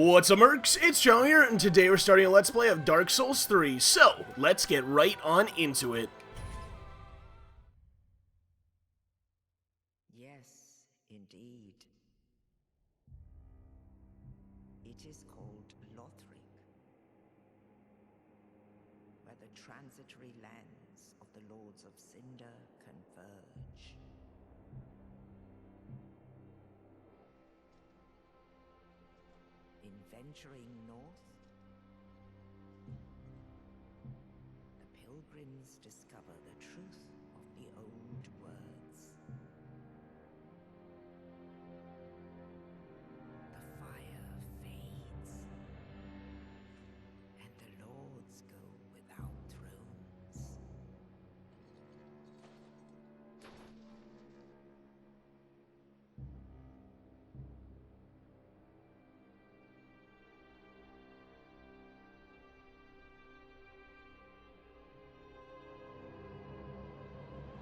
What's up, mercs? It's Joe here, and today we're starting a Let's Play of Dark Souls 3, so let's get right on into it. Yes, indeed. It is called Lothric, where the transitory lands of the Lords of Cinder converge. In venturing north, the pilgrims discover the truth of the old words. The fire fades, and the lords go without thrones.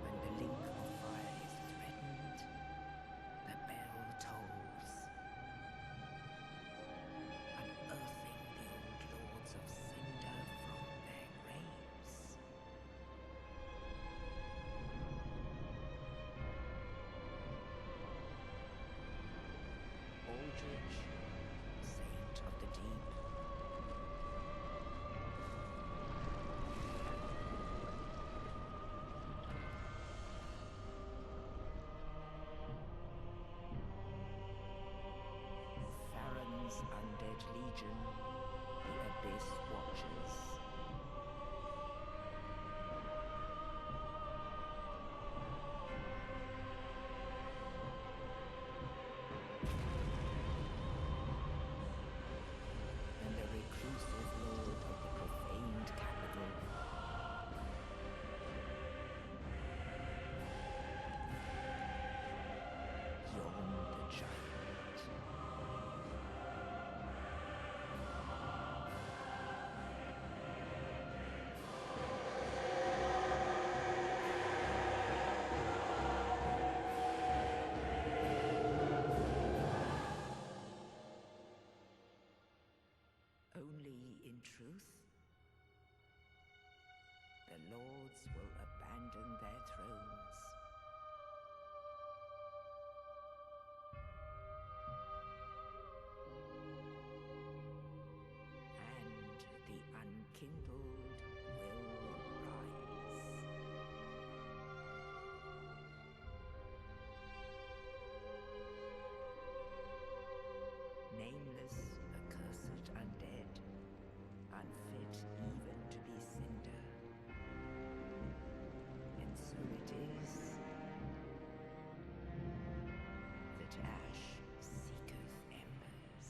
When the link of fire is threatened, the bell tolls, unearthing the old lords of Cinder from their graves. Aldrich, saint of the deep, Farron's undead legion, the Abyss Watchers. And the reclusive lord of the profaned capital. Yon the giant. Only in truth, the lords will abandon their thrones. And the unkindled will rise. Nameless, accursed undead, unfit even to be cinder. And so it is that ash seeketh embers.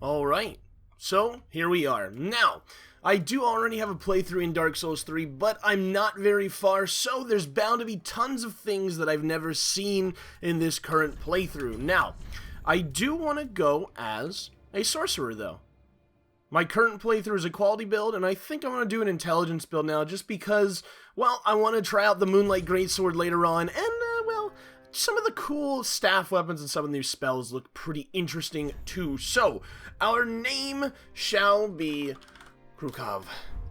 Alright, so here we are. Now, I do already have a playthrough in Dark Souls 3, but I'm not very far, so there's bound to be tons of things that I've never seen in this current playthrough. Now, I do want to go as a sorcerer, though. My current playthrough is a quality build, and I think I'm going to do an intelligence build now, just because, well, I want to try out the Moonlight Greatsword later on, and, well, some of the cool staff weapons and some of the new spells look pretty interesting, too. So, our name shall be Krukov.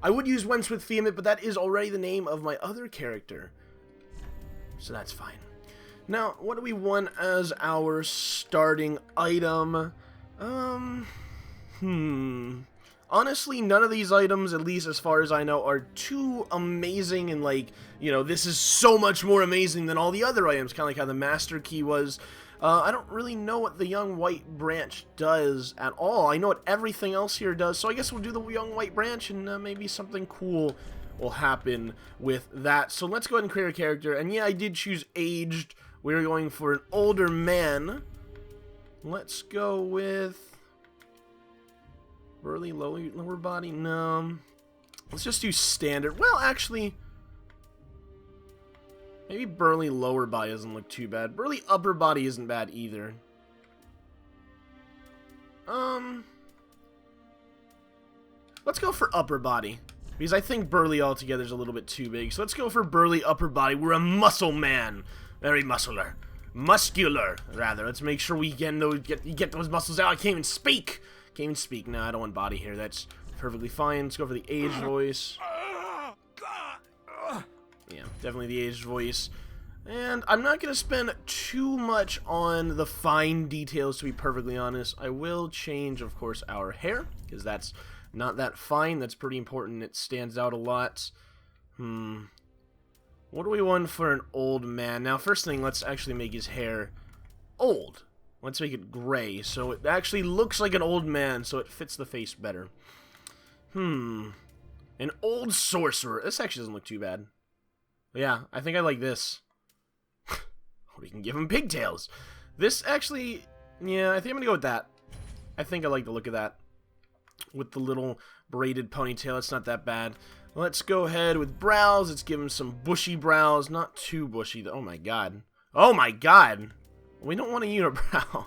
I would use Whence with Fiamut, but that is already the name of my other character, so that's fine. Now, what do we want as our starting item? Honestly, none of these items, at least as far as I know, are too amazing and, like, you know, this is so much more amazing than all the other items, kind of like how the Master Key was. I don't really know what the Young White Branch does at all. I know what everything else here does, so I guess we'll do the Young White Branch, and maybe something cool will happen with that. So let's go ahead and create a character, and yeah, I did choose aged. We're going for an older man. Let's go with burly lower body. No, let's just do standard. Well, actually, maybe burly lower body doesn't look too bad. Burly upper body isn't bad either. Let's go for upper body. Because I think burly altogether is a little bit too big. So let's go for burly upper body. We're a muscle man. Very muscular. Muscular, rather. Let's make sure we get those muscles out. I can't even speak. Can't even speak. No, I don't want body here. That's perfectly fine. Let's go for the aged voice. Yeah, definitely the aged voice. And I'm not going to spend too much on the fine details, to be perfectly honest. I will change, of course, our hair, because that's not that fine. That's pretty important. It stands out a lot. What do we want for an old man? Now, first thing, let's actually make his hair old. Let's make it gray, so it actually looks like an old man, so it fits the face better. An old sorcerer. This actually doesn't look too bad. Yeah, I think I like this. We can give him pigtails. This actually, yeah, I think I'm gonna go with that. I think I like the look of that. With the little braided ponytail, it's not that bad. Let's go ahead with brows. Let's give him some bushy brows. Not too bushy, though. Oh my god. Oh my god! We don't want a unibrow.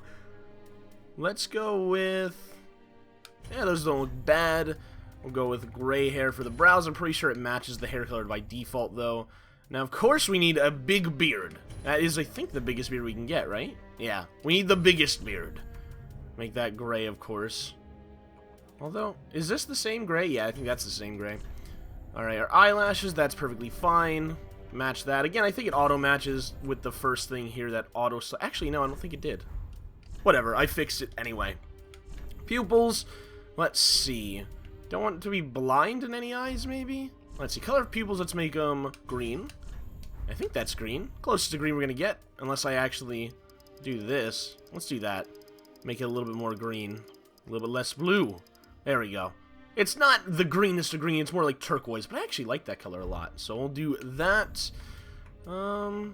Let's go with... yeah, those don't look bad. We'll go with gray hair for the brows. I'm pretty sure it matches the hair color by default, though. Now, of course, we need a big beard. That is, I think, the biggest beard we can get, right? Yeah, we need the biggest beard. Make that gray, of course. Although, is this the same gray? Yeah, I think that's the same gray. Alright, our eyelashes, that's perfectly fine. Match that. Again, I think it auto-matches with the first thing here, that auto... actually, no, I don't think it did. Whatever, I fixed it anyway. Pupils, let's see. Don't want to be blind in any eyes, maybe? Let's see, color of pupils, let's make them green. I think that's green. Closest to green we're going to get, unless I actually do this. Let's do that. Make it a little bit more green. A little bit less blue. There we go. It's not the greenest of green, it's more like turquoise, but I actually like that color a lot. So we'll do that. I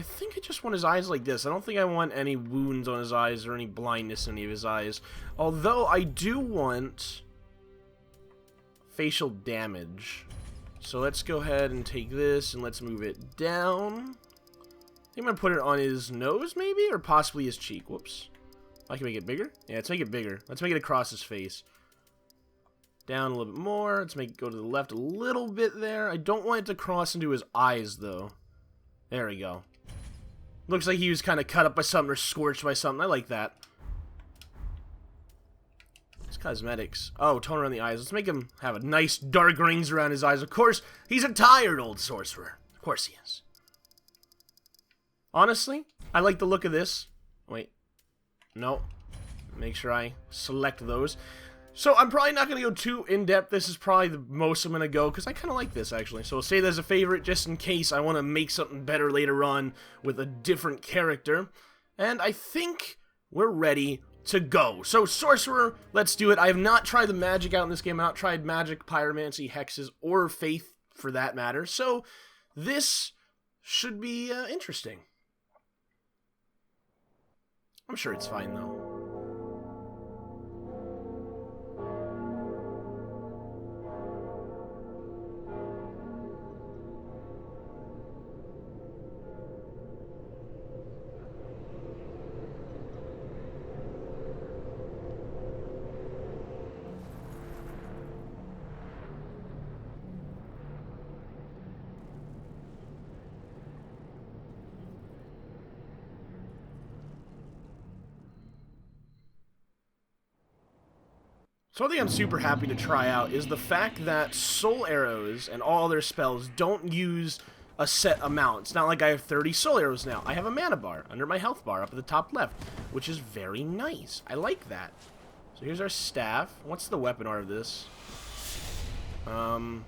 think I just want his eyes like this. I don't think I want any wounds on his eyes or any blindness in any of his eyes. Although I do want facial damage. So let's go ahead and take this and let's move it down. I think I'm going to put it on his nose, maybe? Or possibly his cheek. Whoops. I can make it bigger? Yeah, let's make it bigger. Let's make it across his face. Down a little bit more. Let's make it go to the left a little bit there. I don't want it to cross into his eyes, though. There we go. Looks like he was kind of cut up by something or scorched by something. I like that. It's cosmetics. Oh, tone around the eyes. Let's make him have a nice dark rings around his eyes. Of course, he's a tired old sorcerer. Of course he is. Honestly, I like the look of this. Wait. No. Make sure I select those. So I'm probably not going to go too in-depth. This is probably the most I'm going to go, because I kind of like this, actually. So I'll say that as a favorite, just in case I want to make something better later on with a different character. And I think we're ready to go. So, Sorcerer, let's do it. I have not tried the magic out in this game. I've not tried magic, pyromancy, hexes, or faith, for that matter. So, this should be interesting. I'm sure it's fine, though. So one thing I'm super happy to try out is the fact that soul arrows and all their spells don't use a set amount. It's not like I have 30 soul arrows now. I have a mana bar under my health bar up at the top left, which is very nice. I like that. So here's our staff. What's the weapon art of this? Oh,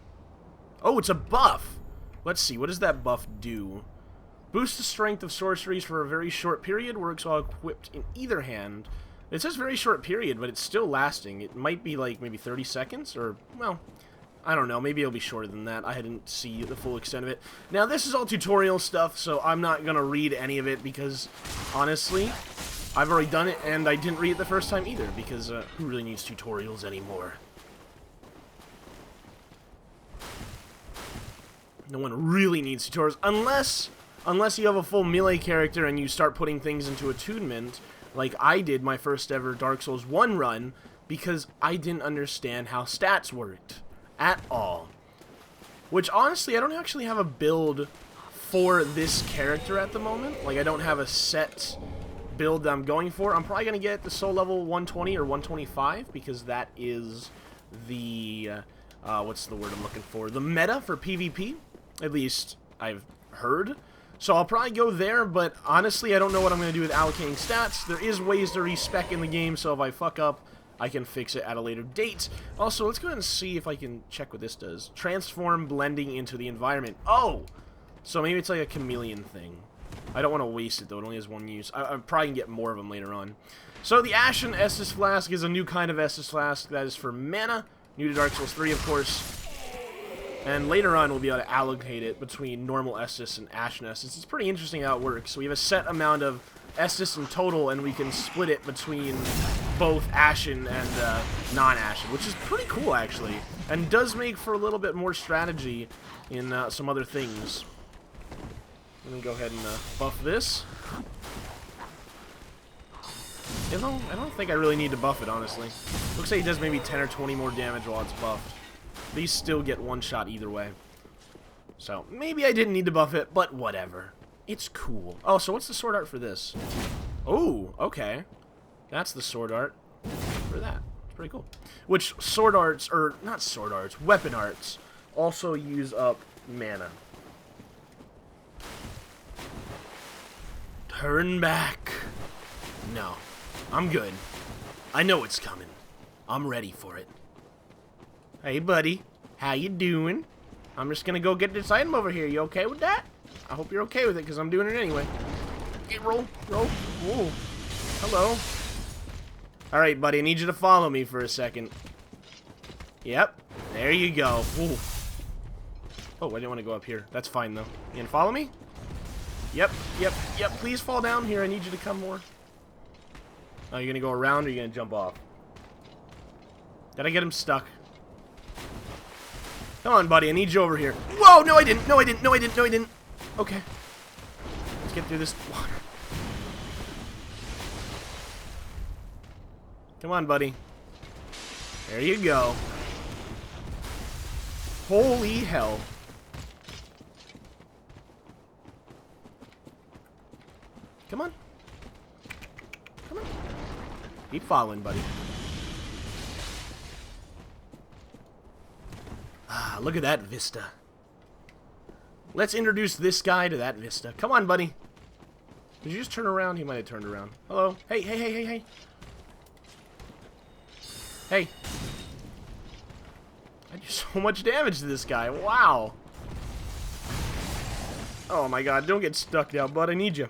it's a buff. Let's see. What does that buff do? Boost the strength of sorceries for a very short period. Works while equipped in either hand. It says very short period, but it's still lasting. It might be like maybe 30 seconds, or, well, I don't know. Maybe it'll be shorter than that. I didn't see the full extent of it. Now, this is all tutorial stuff, so I'm not going to read any of it because, honestly, I've already done it, and I didn't read it the first time either, because who really needs tutorials anymore? No one really needs tutorials, unless you have a full melee character and you start putting things into attunement, like I did my first ever Dark Souls 1 run. because I didn't understand how stats worked at all. Which, honestly, I don't actually have a build for this character at the moment. Like, I don't have a set build that I'm going for. I'm probably going to get the soul level 120 or 125, because that is the, what's the word I'm looking for? The meta for PvP, at least I've heard. So I'll probably go there, but honestly, I don't know what I'm going to do with allocating stats. There is ways to respec in the game, so if I fuck up, I can fix it at a later date. Also, let's go ahead and see if I can check what this does. Transform blending into the environment. Oh! So maybe it's like a chameleon thing. I don't want to waste it, though. It only has one use. I probably can get more of them later on. So the Ashen Estus Flask is a new kind of Estus Flask that is for mana. New to Dark Souls 3, of course. And later on, we'll be able to allocate it between normal Estus and Ashen Estus. It's pretty interesting how it works. So we have a set amount of Estus in total, and we can split it between both Ashen and non-Ashen, which is pretty cool, actually. And does make for a little bit more strategy in some other things. I'm going to go ahead and buff this. You know, I don't think I really need to buff it, honestly. Looks like he does maybe 10 or 20 more damage while it's buffed. These still get one shot either way. So, maybe I didn't need to buff it, but whatever. It's cool. Oh, so what's the sword art for this? Oh, okay. That's the sword art for that. It's pretty cool. Which sword arts, or not sword arts, weapon arts, also use up mana. Turn back. No. I'm good. I know it's coming. I'm ready for it. Hey, buddy. How you doing? I'm just gonna go get this item over here. You okay with that? I hope you're okay with it, because I'm doing it anyway. Okay, roll. Whoa. Hello. Alright, buddy. I need you to follow me for a second. Yep. There you go. Ooh. Oh, I didn't want to go up here. That's fine, though. You gonna follow me? Yep. Please fall down here. I need you to come more. Oh, you're gonna go around, or you're gonna jump off? Did I get him stuck? Come on, buddy. I need you over here. Whoa! No, I didn't. No, I didn't. Okay. Let's get through this water. Come on, buddy. There you go. Holy hell. Come on. Keep following, buddy. Ah, look at that vista. Let's introduce this guy to that vista. Come on, buddy. Did you just turn around? He might have turned around. Hello? Hey. Hey. I do so much damage to this guy. Wow. Oh my god, don't get stuck now, bud. I need you.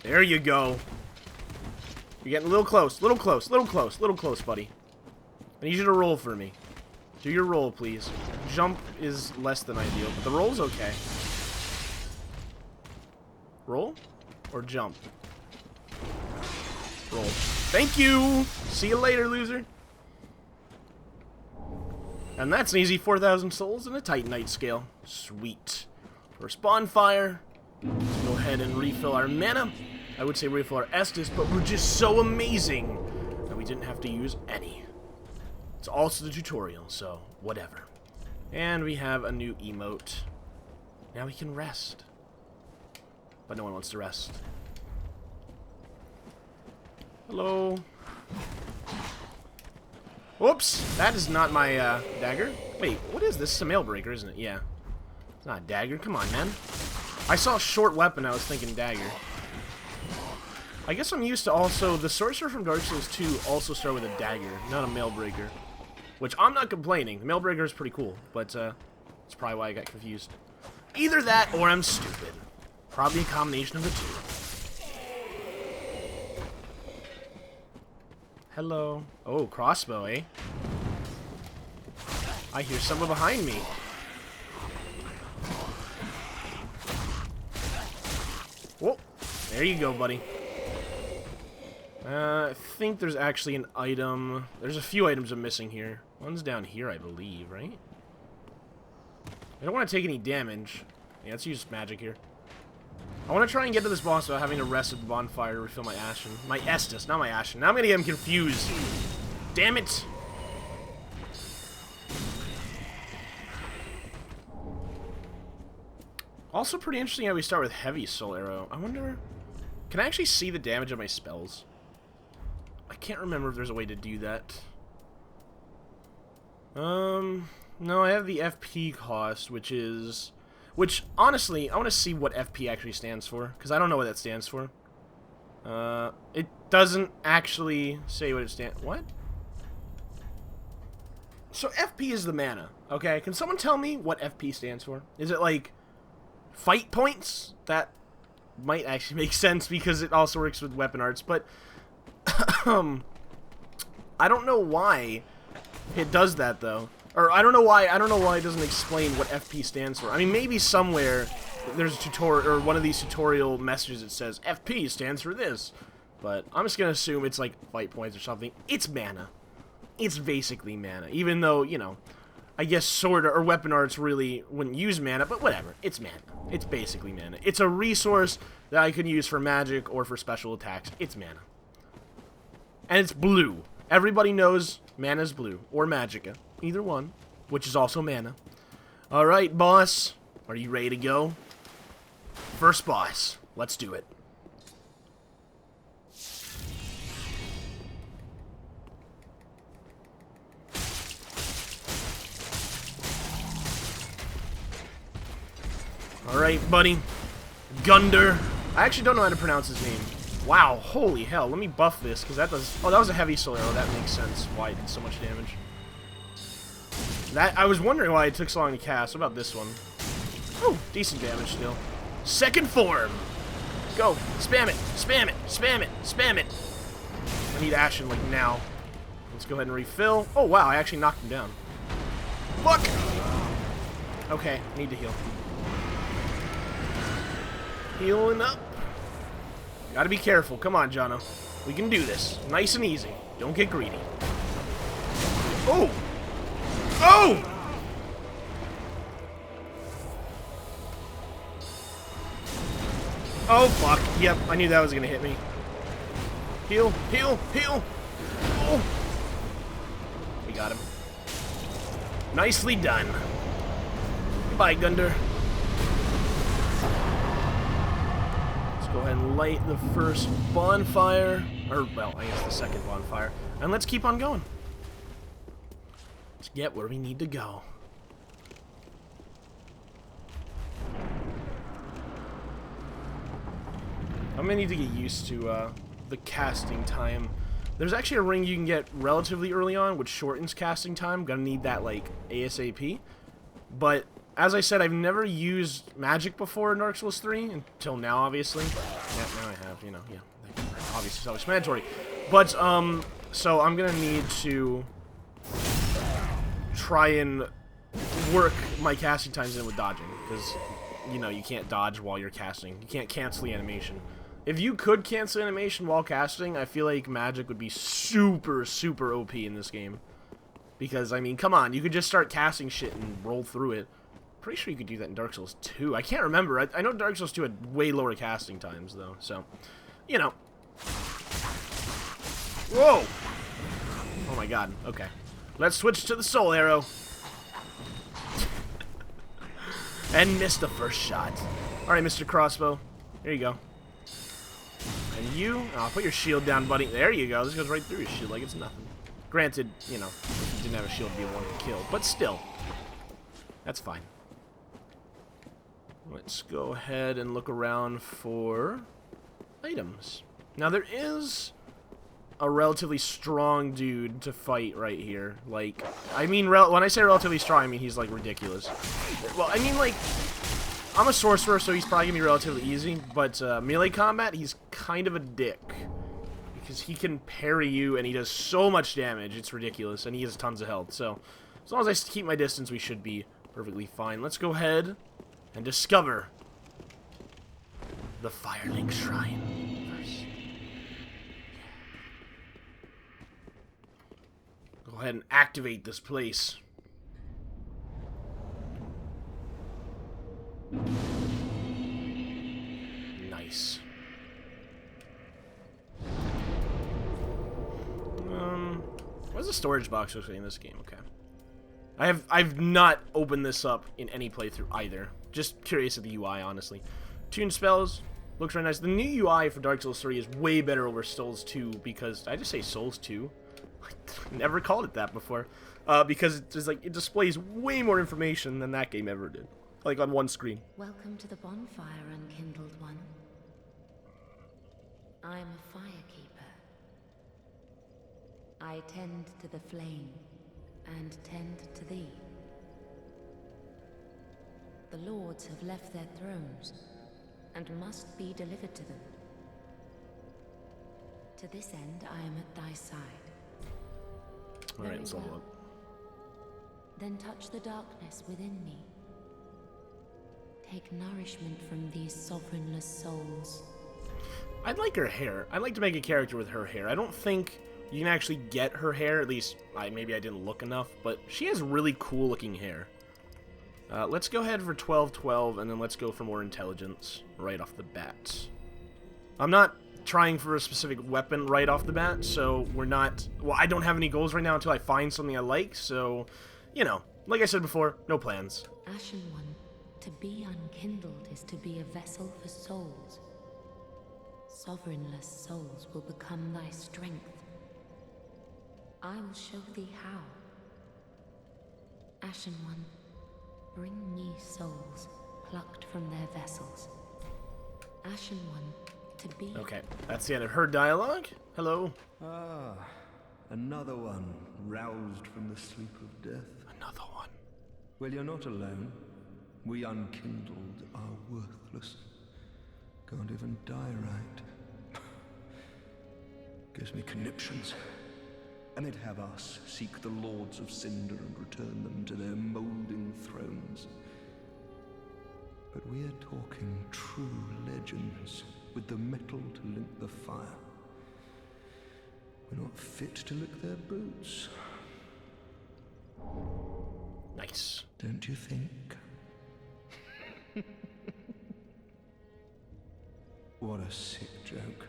There you go. You're getting a little close, buddy. I need you to roll for me. Do your roll, please. Jump is less than ideal, but the roll's okay. Roll? Or jump? Roll. Thank you! See you later, loser. And that's an easy 4,000 souls and a Titanite scale. Sweet. First bonfire. Let's go ahead and refill our mana. I would say refill our Estus, but we're just so amazing that we didn't have to use any. It's also the tutorial, so whatever. And we have a new emote. Now we can rest. But no one wants to rest. Hello. Whoops! That is not my dagger. Wait, what is this? It's a mail breaker, isn't it? Yeah. It's not a dagger. Come on, man. I saw a short weapon, I was thinking dagger. I guess I'm used to also... The sorcerer from Dark Souls 2 also started with a dagger, not a mail breaker. Which, I'm not complaining. The mail breaker is pretty cool, but that's probably why I got confused. Either that, or I'm stupid. Probably a combination of the two. Hello. Oh, crossbow, eh? I hear someone behind me. Whoa. There you go, buddy. I think there's actually an item. There's a few items I'm missing here. One's down here, I believe, right? I don't want to take any damage. Yeah, let's use magic here. I want to try and get to this boss without having to rest at the bonfire to refill my Ashen. My Estus, not my Ashen. Now I'm going to get him confused. Damn it! Also pretty interesting how we start with Heavy Soul Arrow. I wonder... Can I actually see the damage of my spells? I can't remember if there's a way to do that. No, I have the FP cost, which is... Which, honestly, I want to see what FP actually stands for, because I don't know what that stands for. It doesn't actually say what it stands... What? So FP is the mana, okay? Can someone tell me what FP stands for? Is it, like, fight points? That might actually make sense, because it also works with weapon arts, but... I don't know why it does that, though. Or, I don't know why it doesn't explain what FP stands for. I mean, maybe somewhere there's a tutorial, or one of these tutorial messages that says, FP stands for this. But I'm just gonna assume it's like fight points or something. It's mana. It's basically mana. Even though, you know, I guess sword or weapon arts really wouldn't use mana, but whatever. It's mana. It's basically mana. It's a resource that I can use for magic or for special attacks. It's mana. And it's blue. Everybody knows mana's blue. Or magicka. Either one. Which is also mana. Alright, boss. Are you ready to go? First boss. Let's do it. Alright, buddy. Gundyr. I actually don't know how to pronounce his name. Wow, holy hell. Let me buff this, because that does... Oh, that was a heavy soul arrow. That makes sense why it did so much damage. That I was wondering why it took so long to cast. What about this one? Oh, decent damage still. Second form. Go. Spam it. Spam it. Spam it. Spam it. I need Ashen, like, now. Let's go ahead and refill. Oh, wow. I actually knocked him down. Fuck! Okay. Need to heal. Healing up. Gotta be careful. Come on, Jono. We can do this. Nice and easy. Don't get greedy. Oh! Oh! Oh, fuck. Yep, I knew that was gonna hit me. Heal, heal, heal! Oh! We got him. Nicely done. Goodbye, Gundyr. Let's go ahead and light the first bonfire. Or, well, I guess the second bonfire. And let's keep on going. Let's get where we need to go. I'm gonna need to get used to the casting time. There's actually a ring you can get relatively early on, which shortens casting time. Gonna need that, like, ASAP. But, as I said, I've never used magic before in Dark Souls 3, until now, obviously. Yeah, now I have, you know, yeah. Obviously, self-explanatory. But, so I'm gonna need to try and work my casting times in with dodging, because, you know, you can't dodge while you're casting. You can't cancel the animation. If you could cancel animation while casting, I feel like magic would be super, super OP in this game. Because, I mean, come on, you could just start casting shit and roll through it. Pretty sure you could do that in Dark Souls 2. I can't remember. I know Dark Souls 2 had way lower casting times, though, so, you know. Whoa! Oh my god, okay. Let's switch to the Soul Arrow. And missed the first shot. Alright, Mr. Crossbow. There you go. And you... Oh, put your shield down, buddy. There you go. This goes right through your shield like it's nothing. Granted, you know, if you didn't have a shield, it'd be one to kill. But still. That's fine. Let's go ahead and look around for items. Now, there is a relatively strong dude to fight right here. Like, I mean, when I say relatively strong, I mean he's, like, ridiculous. Well, I mean, like, I'm a sorcerer, so he's probably gonna be relatively easy, but melee combat, he's kind of a dick. Because he can parry you, and he does so much damage, it's ridiculous, and he has tons of health. So, as long as I keep my distance, we should be perfectly fine. Let's go ahead and discover the Firelink Shrine first. Go ahead and activate this place. What's the storage box actually in this game? Okay. I've not opened this up in any playthrough either. Just curious at the UI, honestly. Tune spells. Looks really nice. The new UI for Dark Souls 3 is way better over Souls 2 because... I just say Souls 2? I never called it that before. Because it's just, like, it displays way more information than that game ever did. Like, on one screen. Welcome to the bonfire, unkindled one. I'm a firekeeper. I tend to the flame, and tend to thee. The lords have left their thrones, and must be delivered to them. To this end, I am at thy side. Alright, let's level up. Then touch the darkness within me. Take nourishment from these sovereignless souls. I'd like her hair. I'd like to make a character with her hair. I don't think you can actually get her hair, at least maybe I didn't look enough, but she has really cool looking hair. Let's go ahead for 12-12, and then let's go for more intelligence right off the bat. I'm not trying for a specific weapon right off the bat, so we're not... Well, I don't have any goals right now until I find something I like, so, you know, like I said before, no plans. Ashen One, to be unkindled is to be a vessel for souls. Sovereignless souls will become thy strength. I will show thee how. Ashen One, bring me souls plucked from their vessels. Ashen One, to be... Okay, that's the end of her dialogue. Hello. Ah, another one roused from the sleep of death. Another one. Well, you're not alone. We unkindled are worthless. Can't even die right. Gives me conniptions. And they'd have us seek the Lords of Cinder and return them to their moulding thrones. But we are talking true legends, with the metal to link the fire. We're not fit to lick their boots. Nice. Don't you think? What a sick joke.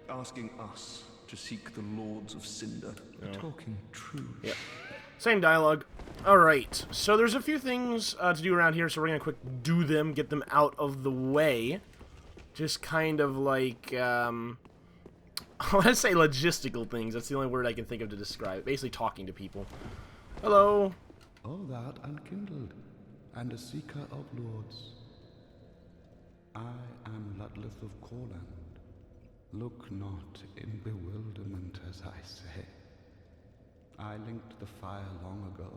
Asking us to seek the Lords of Cinder. We're talking true. Yep. Same dialogue. Alright, so there's a few things to do around here, so we're gonna quick do them, get them out of the way. Just kind of like, I want to say logistical things. That's the only word I can think of to describe it. Basically talking to people. Hello. O thou unkindled, and a seeker of lords. I am Ludleth of Corland. Look not in bewilderment as I say. I linked the fire long ago,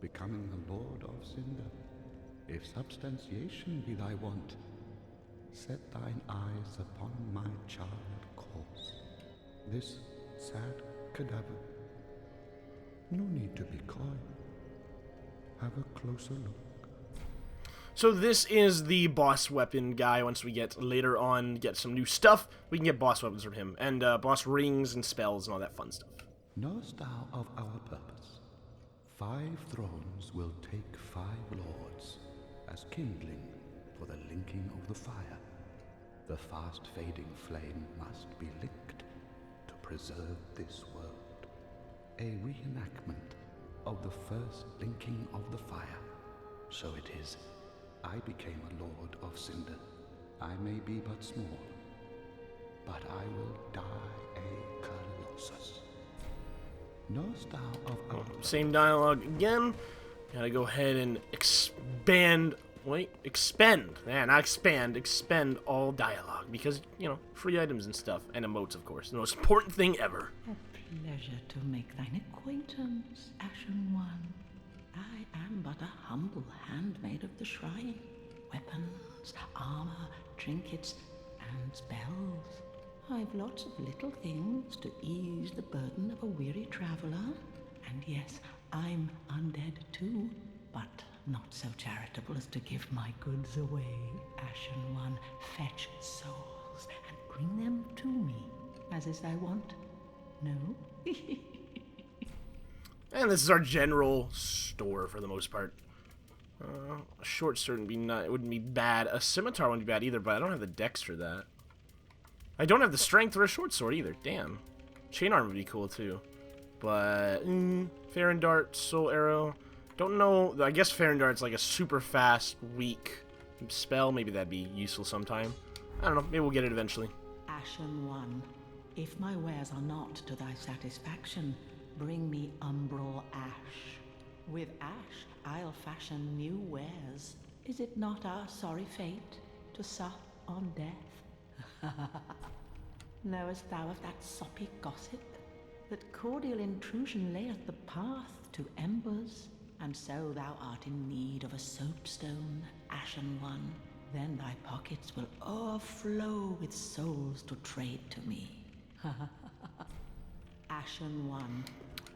becoming the Lord of Cinder. If substantiation be thy want, set thine eyes upon my charred corpse. This sad cadaver. No need to be coy. Have a closer look. So this is the boss weapon guy. Once we get later on, get some new stuff, we can get boss weapons from him. And boss rings and spells and all that fun stuff. Knowest thou of our purpose? 5 thrones will take 5 lords, as kindling for the linking of the fire. The fast-fading flame must be licked to preserve this world. A reenactment of the first linking of the fire. So it is, I became a Lord of Cinder. I may be but small, but I will die a Colossus. Knowest thou of our... Same dialogue again. Gotta go ahead and expand... Wait, expend. Yeah, not expand. Expend all dialogue. Because, you know, free items and stuff. And emotes, of course. The most important thing ever. A pleasure to make thine acquaintance, Ashen One. I am but a humble handmaid of the shrine. Weapons, armor, trinkets, and spells. I've lots of little things to ease the burden of a weary traveler. And yes, I'm undead too, but not so charitable as to give my goods away. Ashen One, fetch souls and bring them to me, as is thy wont. No? And this is our general store for the most part. A short sword wouldn't be bad. A scimitar wouldn't be bad either, but I don't have the dex for that. I don't have the strength for a short sword either. Damn. Chain armor would be cool too. But, Fair and Dart, Soul Arrow. Don't know. I guess Fair and Dart's like a super fast, weak spell. Maybe that'd be useful sometime. I don't know. Maybe we'll get it eventually. Ashen One, if my wares are not to thy satisfaction, bring me umbral ash. With ash, I'll fashion new wares. Is it not our sorry fate to sup on death? Knowest thou of that soppy gossip? That cordial intrusion layeth the path to embers, and so thou art in need of a soapstone, Ashen One. Then thy pockets will overflow with souls to trade to me. Ashen One,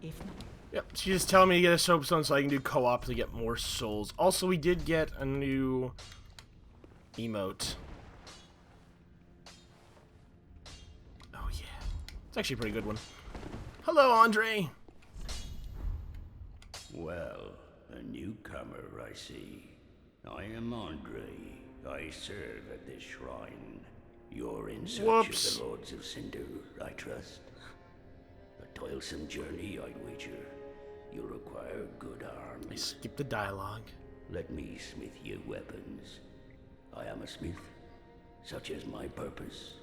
if not... Yep, she's just telling me to get a soapstone so I can do co-op to get more souls. Also, we did get a new emote. Oh yeah, it's actually a pretty good one. Hello, Andre. Well, a newcomer, I see. I am Andre. I serve at this shrine. You're in search Whoops. of the Lords of Cinder, I trust. A toilsome journey, I'd wager. You'll require good arms. I skipped the dialogue. Let me smith you weapons. I am a smith. Such is my purpose.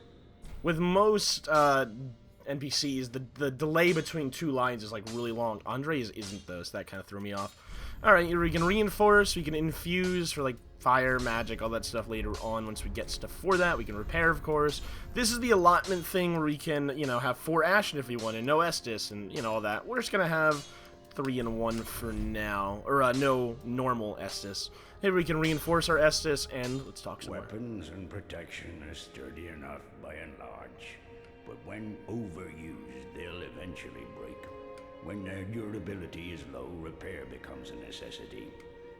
With most NPCs, the delay between two lines is like really long. Andre's isn't though, so that kind of threw me off. Alright, we can reinforce, we can infuse for like fire, magic, all that stuff later on once we get stuff for that. We can repair, of course. This is the allotment thing where we can, you know, have 4 Ashen if we want and no Estus and, you know, all that. We're just gonna have 3 and 1 for now. Or, no normal Estus. Maybe we can reinforce our Estus and let's talk some more. Weapons and protection are sturdy enough by and large, but when overused, they'll eventually break. When their durability is low, repair becomes a necessity.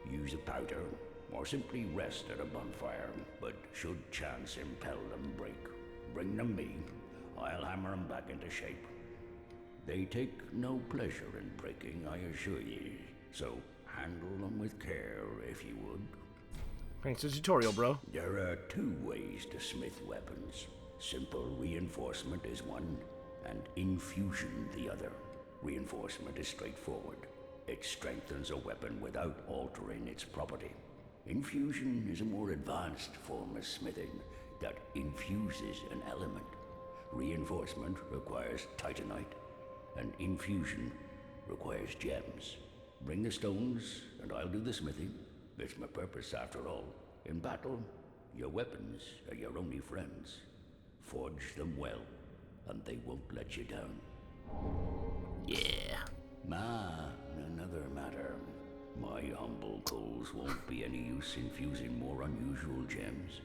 Use a powder, or simply rest at a bonfire, but should chance impel them break, bring them me. I'll hammer them back into shape. They take no pleasure in breaking, I assure ye, so handle them with care, if you would. Thanks for the tutorial, bro. There are 2 ways to smith weapons. Simple reinforcement is one, and infusion the other. Reinforcement is straightforward. It strengthens a weapon without altering its property. Infusion is a more advanced form of smithing that infuses an element. Reinforcement requires titanite, and infusion requires gems. Bring the stones, and I'll do the smithing. It's my purpose, after all. In battle, your weapons are your only friends. Forge them well, and they won't let you down. Yeah. Another matter. My humble coals won't be any use infusing more unusual gems.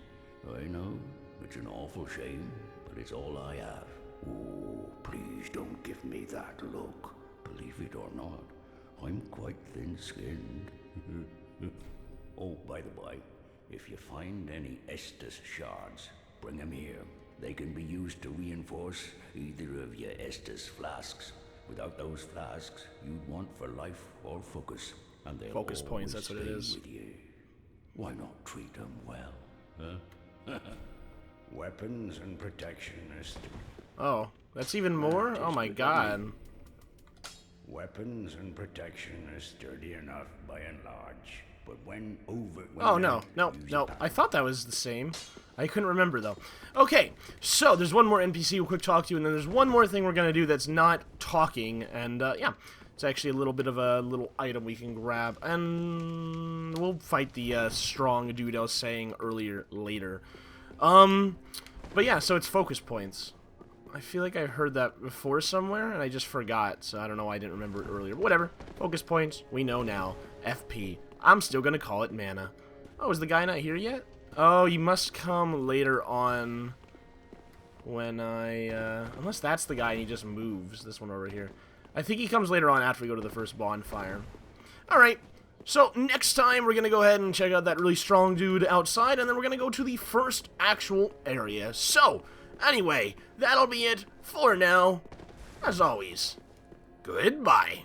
I know, it's an awful shame, but it's all I have. Oh, please don't give me that look. Believe it or not, I'm quite thin-skinned. Oh, by the by, if you find any Estus shards, bring them here. They can be used to reinforce either of your Estus flasks. Without those flasks, you'd want for life or focus, and they'll Focus points, always that's what it stay is. with you. Why not treat them well, huh? Weapons and protection is... Oh, that's even more? Oh my god. Weapons and protection is sturdy enough by and large, but when Oh, no. I thought that was the same. I couldn't remember, though. Okay, so there's one more NPC we'll quick talk to, and then there's one more thing we're going to do that's not talking, and, yeah. It's actually a little bit of a little item we can grab, and we'll fight the, strong dude I was saying later. But yeah, so it's focus points. I feel like I heard that before somewhere, and I just forgot, so I don't know why I didn't remember it earlier. Whatever. Focus points, we know now. FP. I'm still gonna call it mana. Oh, is the guy not here yet? Oh, you must come later on when unless that's the guy and he just moves. This one over here. I think he comes later on after we go to the first bonfire. Alright, so next time we're going to go ahead and check out that really strong dude outside, and then we're going to go to the first actual area. So, anyway, that'll be it for now. As always, goodbye.